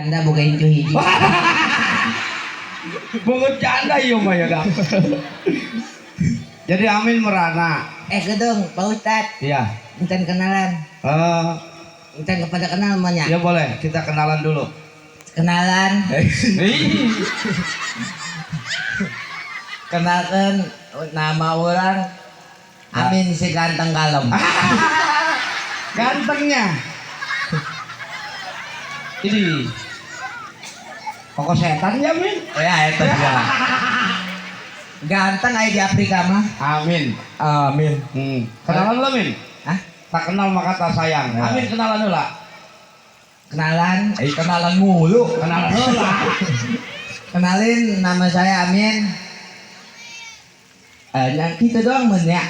Anda buka itu hiji. Bungut janda iya mah ya dah. Jadi Amin merana. Gedung, Pak Ustadz. Iya. Intan kenalan. Intan kepada kenal namanya. Ya boleh, kita kenalan dulu. Kenalan. Kenalkan nama orang Amin si ganteng kalem. Gantengnya. Ini pokok setan ya Min. Ya itu dia. Ganteng aja di Afrika mah. Amin. Amin. Kenalan lo Min. Hah? Tak kenal maka tak sayang. Ya. Amin kenalan dulu lah. Kenalan. Kenalan mulu. Kenalan dulu lah. Kenalin, nama saya Amin. Yang gitu doang men ya.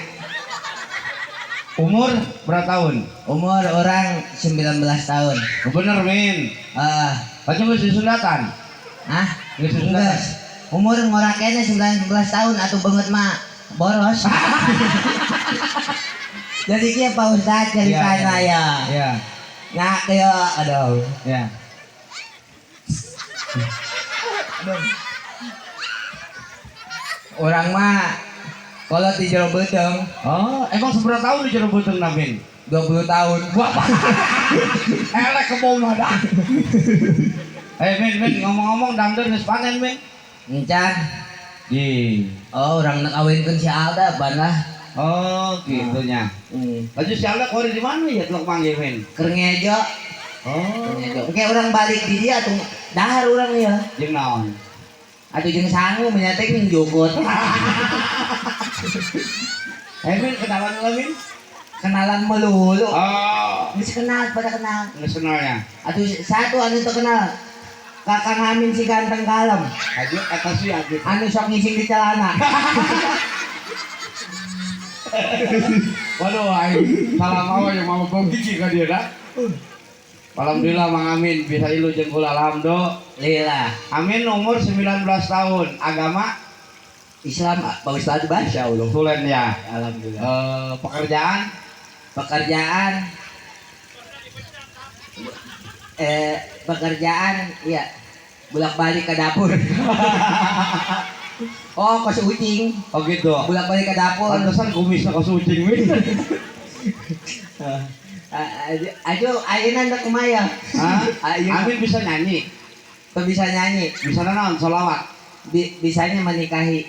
Umur berapa tahun? Umur orang 19 tahun. Bener Min. Baca bahasa Sundatan. Ah, Bahasa Sundatan. enggak. Umur ngorakenya 19 tahun atau banget mah boros. Jadi kia Pak Ustadz ceritanya ya. Iya. Nggak kayak aduh. Iya. Orang mah kalau di Jawa Beteng Oh, emang seberapa tahun di Cirebon Min? 20 tahun. Wah, elek ke bawah dah. Min, ngomong-ngomong dangdut geus panen Min. Encan. Di. Oh, orang nak kawinkeun si Alda banlah. Oh, gitunya. Laju si Alda kori di mana ya telok panggil Min? Kerengejo. Oh, Oke, orang balik di dia tuh dahar orang ya. jeung naon? Atuh jeung sangu menyatek ning jokot. Min, kenalan lu Min? Kenalan melulu. Oh, Bisa kenal, pada kenal. nasionalnya. Atuh satu anu terkenal. Kakang Amin si ganteng kalem. Aju atas sih aju. Anu sok ngising di celana. Waduh, aing salah mawa yang mau bongki ka dia dah. Alhamdulillah Mang Amin bisa ilu jeung kula alhamdulillah. Amin umur 19 tahun, agama Islam Pak Ustadz Basya Allah. tulen ya. Alhamdulillah. Pekerjaan Pekerjaan iya bolak-balik ke dapur. Oh, kos ucing. oh gitu. Bolak-balik ke dapur. Pantesan kumis ka sucing Min. Ayo ayeuna ndak kumaya. Hah? Ayeuna Amin bisa nyanyi, tuh bisa nyanyi, bisa naon selawat. bisanya menikahi.